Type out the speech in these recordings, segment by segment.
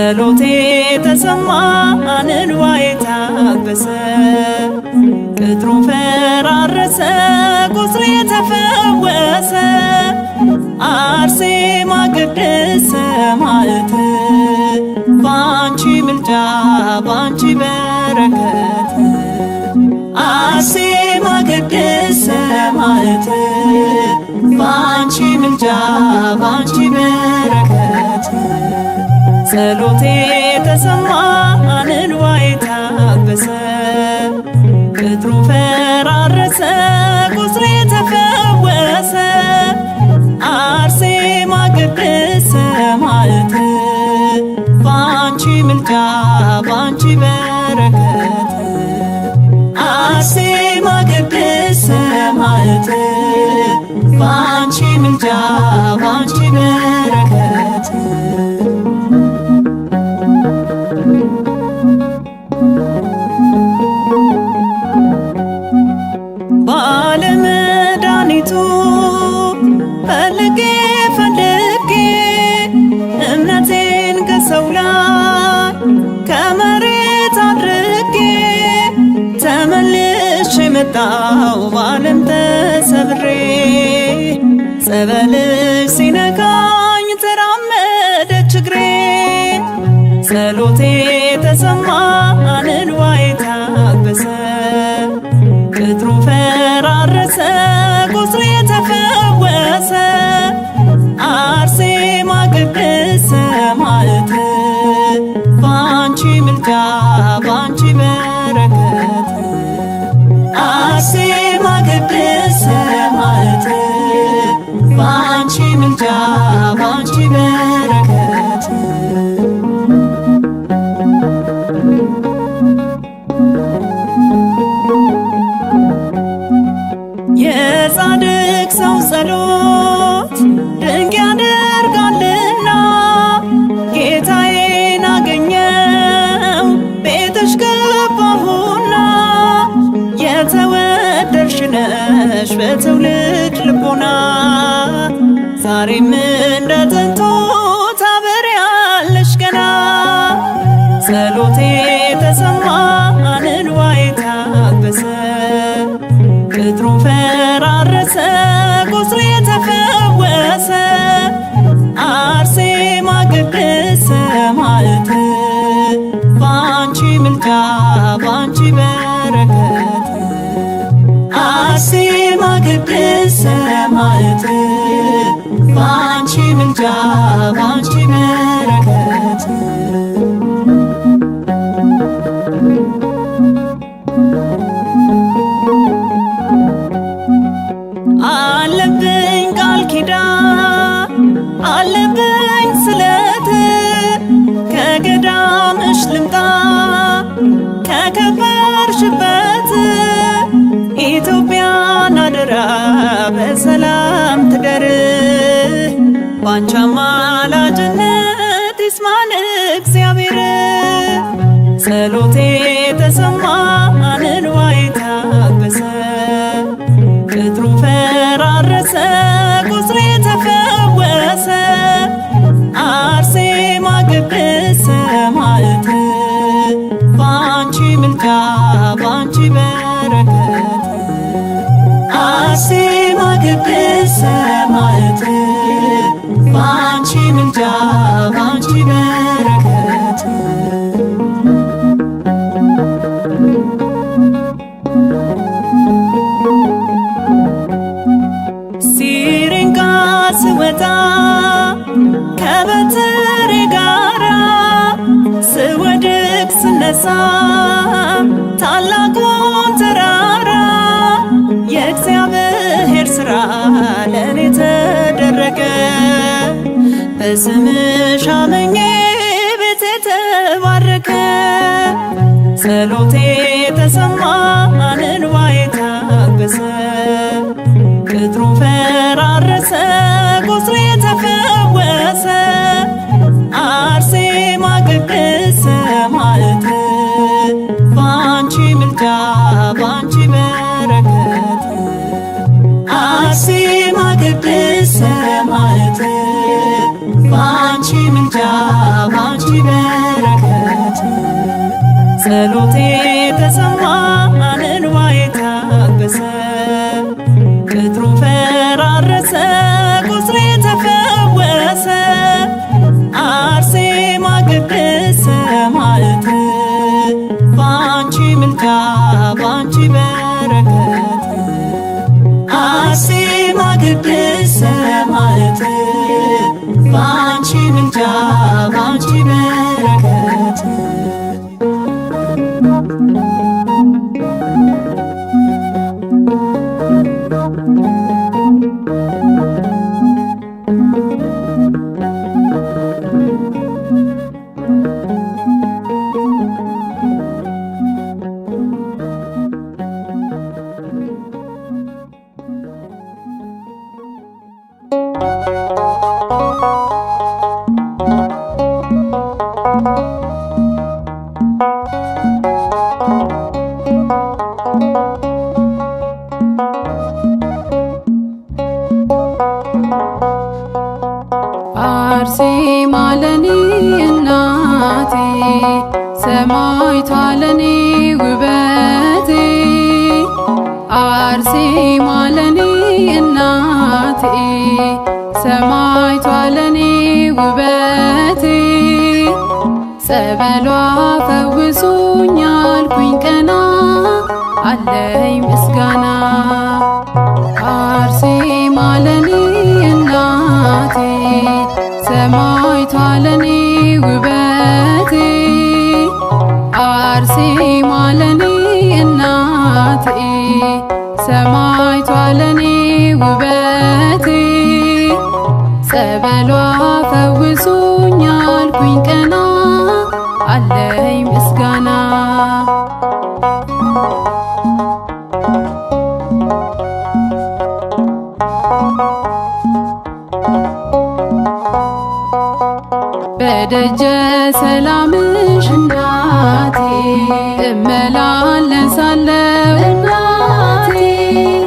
ጸሎቴ ተሰማ እንባዬ ታበሰ ቅጥሩ ፈራረሰ ቁስሌ ተፈወሰ አርሴማ ቅድስት ሰማዕት ባንቺ ምልጃ ባንቺ በረከት አርሴማ ቅድስት ሰማዕት ባንቺ ምልጃ ባንቺ በረከት ጸሎቴ ተሰማ እንባዬ ታበሰ ቅጥሩ ፈራረሰ ቁስሌ ተፈወሰ አርሴማ ቅድስት ሰማዕት ባንቺ ምልጃ ባንቺ በረከት አርሴማ ቅድስት ሰማዕት ባንቺ ምልጃ ባንቺ በረከት ባለመድኃኒቱ ፈልጌ ፈልጌ እምነቴን ከሰው ላይ ከመሬት አድርጌ ተመልሼ መጣሁ በዓለም ተሰብሬ ጸበልሽ ሲነካኝ ተራመደች እግሬ ጸሎቴ ተሰማ እንባዬ ታበሰ ቅጥሩ ፈራረሰ ቁስሌ ተፈወሰ አርሴማ ቅድስት ሰማዕት ባንቺ ምልጃ ባንቺ በረከት አርሴማ ቅድስት ሰማዕት ባንቺ ምልጃ ባንቺ በረከት የጻድቅ ሰው ጸሎት ድንቅ ያደርጋልና ጌታዬን አገኘው ቤትሽ ገባሁና የተወደድሽ ነሽ በትውልድ ልቦና ዛሬም እንደ ጥንቱ ታበሪያለሽ ገና ጸሎቴ ተሰማ እንባዬ ታበሰ ቅጥሩ ፈራረሰ ቁስሌ ተፈወሰ አርሴማ ቅድስት ሰማዕት ባንቺ ምልጃ ባንቺ በረከት አርሴማ ቅድስት ሰማዕት ባንቺ ምልጃ ባንቺ በረከት አለብኝ ቃል ኪዳን አለብኝ ስለት ከገዳምሽ ልምጣ ከከበርሽበት ኢትዮጵያን አደራ በሰላም ትደር ባንቺ አማላጅነት ይስማን እግዚአብሔር ጸሎቴ ተሰማ እንባዬ ታበሰ ቅጥሩ ፈራረሰ ቁስሌ ተፈወሰ አርሴማ ቅድስት ሰማዕት ባንቺ ምልጃ ባንቺ በረከት አርሴማ ቅድስት ሰማዕት ባንቺ ምልጃ ባንቺ በረከት ሲሪንጋ ስወጣ ከበትሬ ጋራ ስወድቅ ስነሳ ታላቁን ተራራ የእግዚአብሔር ሥራ ለኔ ተደረገ በስምሽ አምኜ ቤቴ ተባረከ ጸሎቴ ተሰማ እንባዬ ታበሰ ቅጥሩ ፈራረሰ ቁስሌ ተፈወሰ አርሴማ ቅድስት ሰማዕት ባንቺ ምልጃ ባንቺ በረከት አርሴማ ቅድስት ሰማዕት ባንቺ ምልጃ ባንቺ በረከት ጸሎቴ ተሰማ እንባዬ ታበሰ ቅጥሩ ፈራረሰ ቁስሌ ተፈወሰ አርሴማ ቅድስት ሰማዕት ባንቺ ምልጃ ባንቺ በረከት አርሴማ ቅድስት ሰማዕት ባንቺ ምልጃ ባንቺ በረከት አርሴማ ለኔ እናቴ ሰማዕቷ ለኔ ውበቴ አርሴማ ለኔ እናቴ ሰማዕቷ ለኔ ውበቴ ጸበሏ ፈውሶኛል ኩኝ ቀና አለኝ ምስጋና አርሴማ ለኔ እናቴ ሰማዕቷ ለኔ ውበቴ አርሴማ ለኔ እናቴ ሰማዕቷ ለኔ ውበቴ ጸበሏ ፈውሶኛል ኩኝ ቀና አለኝ ምስጋና በደጀ ሰላምሽ እናቴ እመላለሳለሁ እናቴ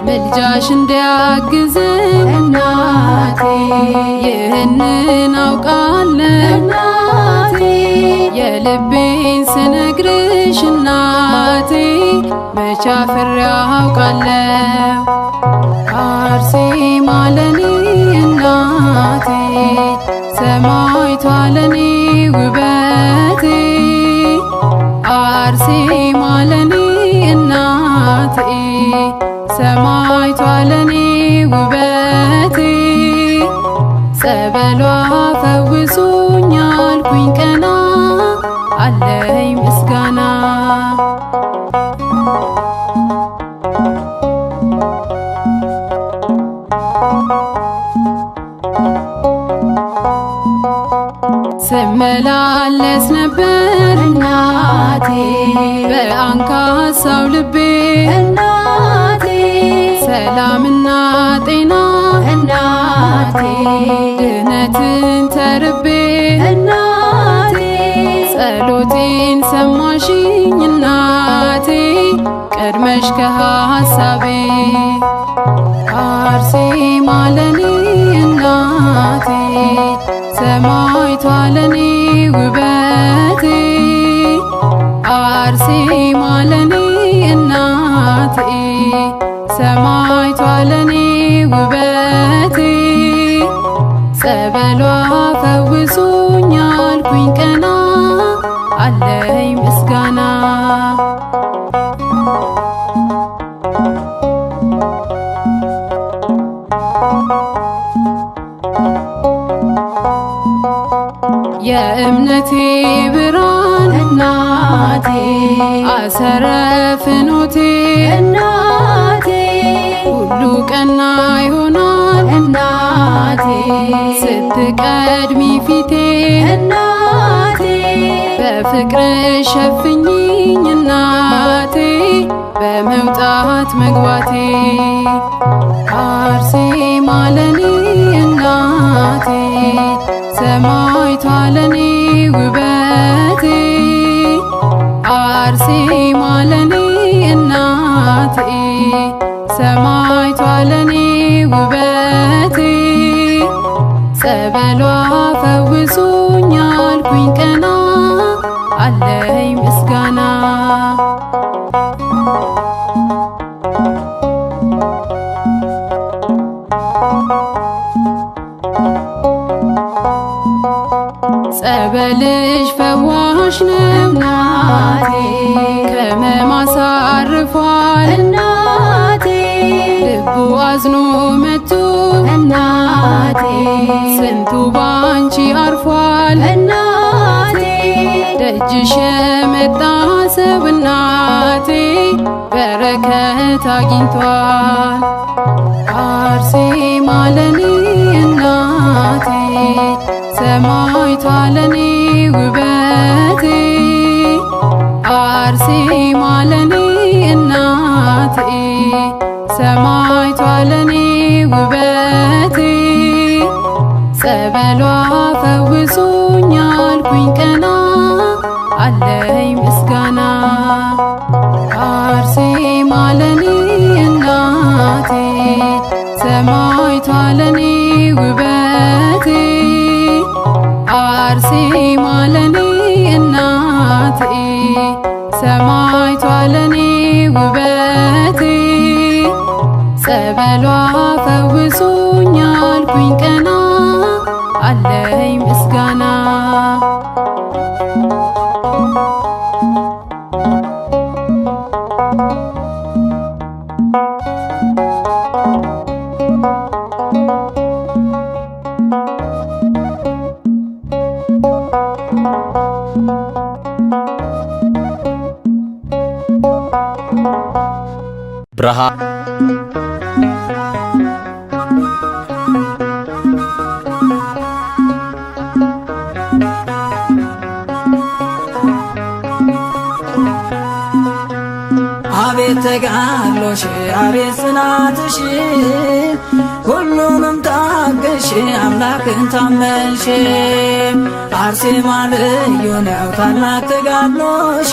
ምልጃሽ እንዲያግዘኝ እናቴ ይህንን አውቃለሁ እናቴ የልቤን ስነግርሽ እናቴ መቼ አፍሬ አውቃለሁ አርሴማ ለኔ እናቴ ሰማዕቷ ለኔ ውበቴ አርሴማ ለኔ እናቴ ሰማዕቷ ለኔ ውበቴ ጸበሏ ፈውሶኛል ኩኝ ቀና አለኝ ምስጋና ስመላለስ ነበር እናቴ በአንካሳው ልቤ እናቴ ሰላምና ጤና እናቴ ድህነትን ተርቤ እናቴ ጸሎቴን ሰማሽኝ እናቴ ቀድመሽ ከሐሳቤ አርሴማ ለኔ እናቴ ሰማዕቷ ለኔ ውበቴ አርሴማ ለኔ እናቴ ሰማዕቷ ለኔ ውበቴ ጸበሏ ፈውሶኛል ኩኝ ቀና አለኝ ምስጋና የእምነቴ ብርሃን እናቴ አሰረ ፍኖቴ እናቴ ሁሉ ቀና ይሆናል እናቴ ስትቀድሚ ፊቴ እናቴ በፍቅርሽ ሸፍኝኝ እናቴ በመውጣት መግባቴ አርሴማ ለኔ እናቴ ሰማዕቷ ለኔ ውበቴ አርሴማ ለኔ እናቴ ሰማዕቷ ለኔ ውበቴ ጸበሏ ፈውሶኛል ኩኝ ቀና ጸበልሽ ፈዋሽ ነው እናቴ ከሕመም አሳርፏል እናቴ ልቡ አዝኖ መቶ እናቴ ስንቱ ባንቺ አርፏል እናቴ ደጅሽ የመጣ ሰው እናቴ በረከት አግኝቷል። አርሴማ ለኔ እናቴ ሰማዕቷ ለኔ ውበቴ አርሴማ ለኔ እናቴ ሰማዕቷ ለኔ ውበቴ ጸበሏ ፈውሶኛል ኩኝ ቀና አለኝ ምስጋና አርሴማ ለኔ እናቴ ሰማዕቷ ለኔ ውበቴ አርሴማ ለኔ እናቴ ሰማዕቷ ለኔ ውበቴ ጸበሏ ፈውሶኛል ኩኝ ቀና አለኝ ምስጋና ብርሃን አቤት ተጋድሎሽ አቤት ጽናትሽ ሁሉንም ታገሽ አምላክን ታመንሽ አርሴማ ልዩ ነው ታላቅ ተጋድሎሽ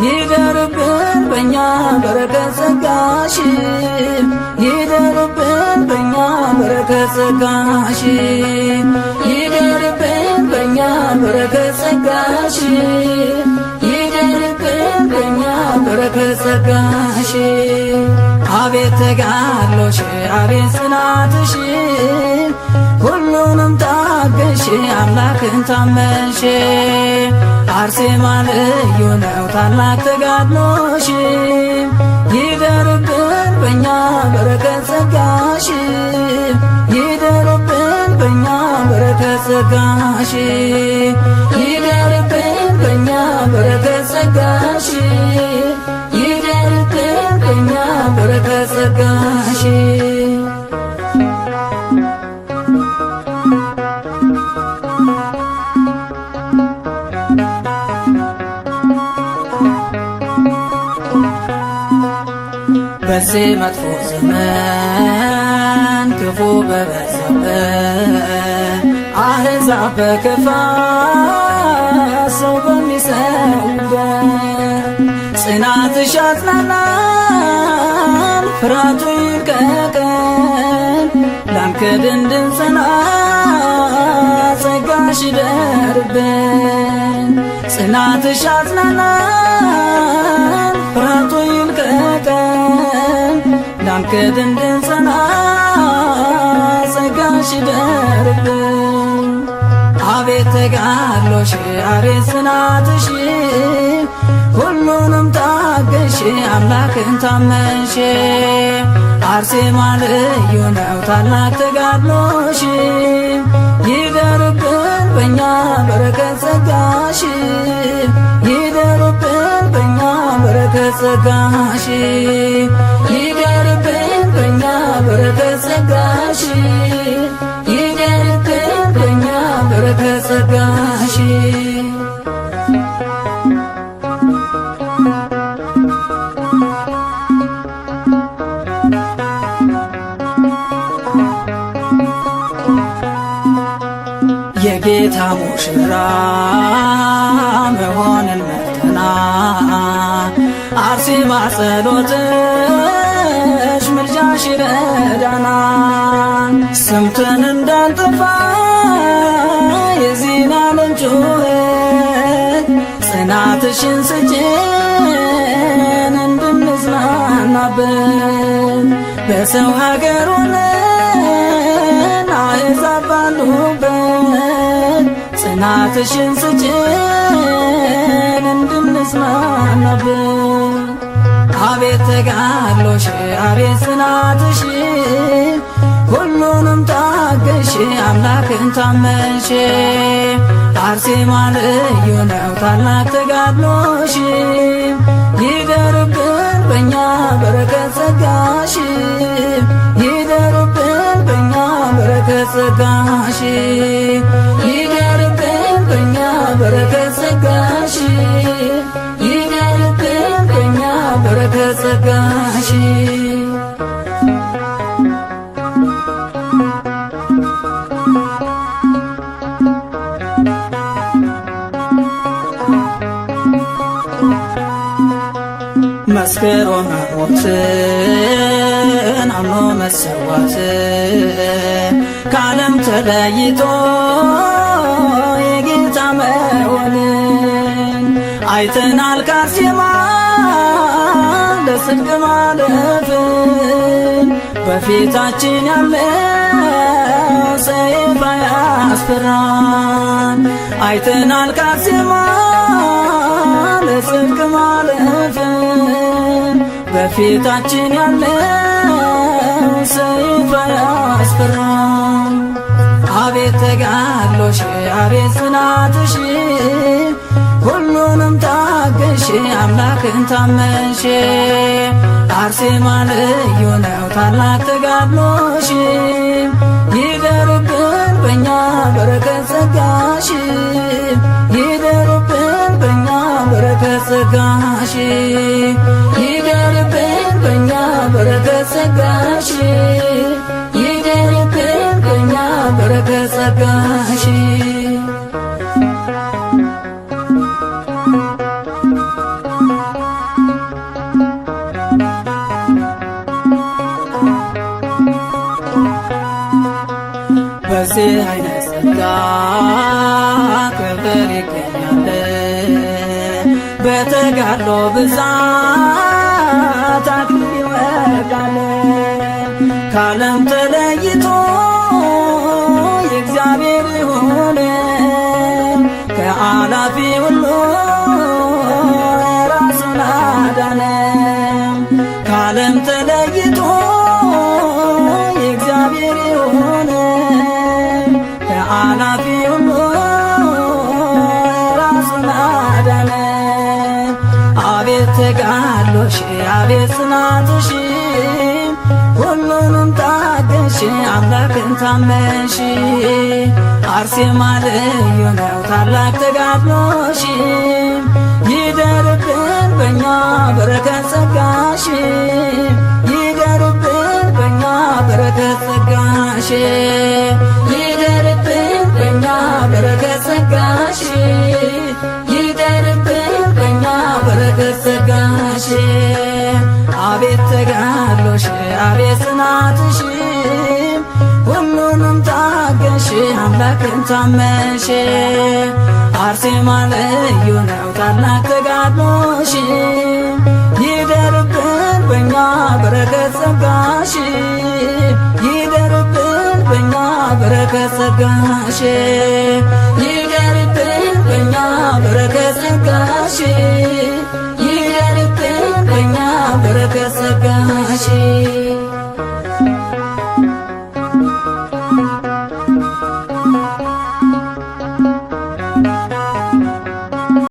ይደርብን በእኛ በረከት ጸጋሽ ይደርብን በእኛ በረከት ጸጋሽ ይደርብን በእኛ በረከት ጸጋሽ ይደርብን በእኛ በረከት ጸጋሽ አቤት ተጋድሎሽ አቤት ጽናትሽ ሁሉንም ታገሽ አምላክን ታመንሽ አርሴማ ልዩ ነው ታላቅ ተጋድሎሽ ይደርብን በእኛ በረከት ጸጋሽ ይደርብን በእኛ በረከት ጸጋሽ ይደርብን በእኛ በረከት ጸጋሽ ይደርብን በእኛ በረከት ጸጋሽ በዚህ መጥፎ ዘመን ክፉ በበዛበት አሕዛብ በክፋት ሰው በሚሰውበት ጽናትሽ ያጽናናል ፍርሃቱ ይልቀቀን ላንክድ እንድንጸና ጸጋሽ ይደርብን ጽናትሽ ያጽናናል ፍርሃቱ ይልቀቀን ላንክድ እንድንጸና ጸጋሽ ይደርብን አቤት ተጋድሎሽ አቤት ጽናትሽ ሁሉንም ታገሽ አምላክን ታመንሽ አርሴማ ልዩ ነው ታላቅ ተጋድሎሽ ይደርብን በእኛ በረከት ጸጋሽ ይደርብን በእኛ በረከት ጸጋሽ ይደርብን በእኛ በረከት ጸጋሽ ይደርብን በእኛ በረከት ጸጋሽ የጌታ ሙሽራ መሆንን መርተናል አርሴማ ጸሎትሽ ምልጃሽ ይረዳናል ሰምተን እንዳንጠፋ የዚህን ዓለም ጩኸት ጽናትሽን ስጭን በሰው ሀገር ሆነን አሕዛብ ባሉበት ጽናትሽን ስጭን እንድንጽናናበት። አቤት ተጋድሎሽ አቤት ጽናትሽ ሁሉንም ታገሽ አምላክን ታመንሽ። አርሴማ ልዩ ነው ታላቅ ተጋድሎሽ ይደርብን በእኛ በረከት ጸጋሽ ይደርብን በእኛ በረከት ጸጋሽ ይደርብን በእኛ በረከት ጸጋሽ ይደርብን በእኛ በረከት ጸጋሽ። መስክሮ መሞትን አምኖ መሰዋት ከዓለም ተለይቶ የጌታ መሆንን አይተናል ከአርሴማ ለጽድቅ ማለፍን በፊታችን ያለው ሰይፍ አያስፈራን። አይተናል ከአርሴማ ለጽድቅ ማለፍን በፊታችን ያለው ሰይፍ አያስፈራን። አቤት ተጋድሎሽ አቤት ጽናትሽ ሁሉንም ታገሽ አምላክን ታመንሽ። አርሴማ ልዩ ነው ታላቅ ተጋድሎሽ ይደርብን በእኛ በረከት ጸጋሽ ይደርብን በእኛ በረከት ጸጋሽ ይደርብን በእኛ በረከት ጸጋሽ ይደርብን በእኛ በረከት ጸጋሽ። በዚህ አይነት ጸጋ ክብር ይገኛል በተጋድሎ ብዛት አክሊል ይወርዳል። ከዓለም ተለይቶ የእግዚአብሔር የሆነ ከአላፊ ሁሉ ራሱን አዳነ። ከዓለም ተለይቶ የእግዚአብሔር የሆነ ከአላፊ ሁሉ ራሱን አዳነ። አቤት ተጋድሎሽ አቤት ጽናትሽ ሁሉንም ታገሽ አምላክን ታመንሽ። አርሴማ ልዩ ነው ታላቅ ተጋድሎሽ ይደርብን በእኛ በረከት ጸጋሽ ይደርብን በእኛ በረከት ጸጋሽ ይደርብን በእኛ በረከት ጸጋሽ ይደርብን በእኛ በረከት ጸጋሽ። አቤት ተጋድሎሽ አቤት ጽናትሽ ሁሉንም ታገሽ አምላክን ታመንሽ። አርሴማ ልዩ ነው ታላቅ ተጋድሎሽ ይደርብን በእኛ በረከት ጸጋሽ ይደርብን በእኛ በረከት ጸጋሽ ይደርብን በእኛ በረከት ጸጋሽ ይደርብን በእኛ በረከት ጸጋሽ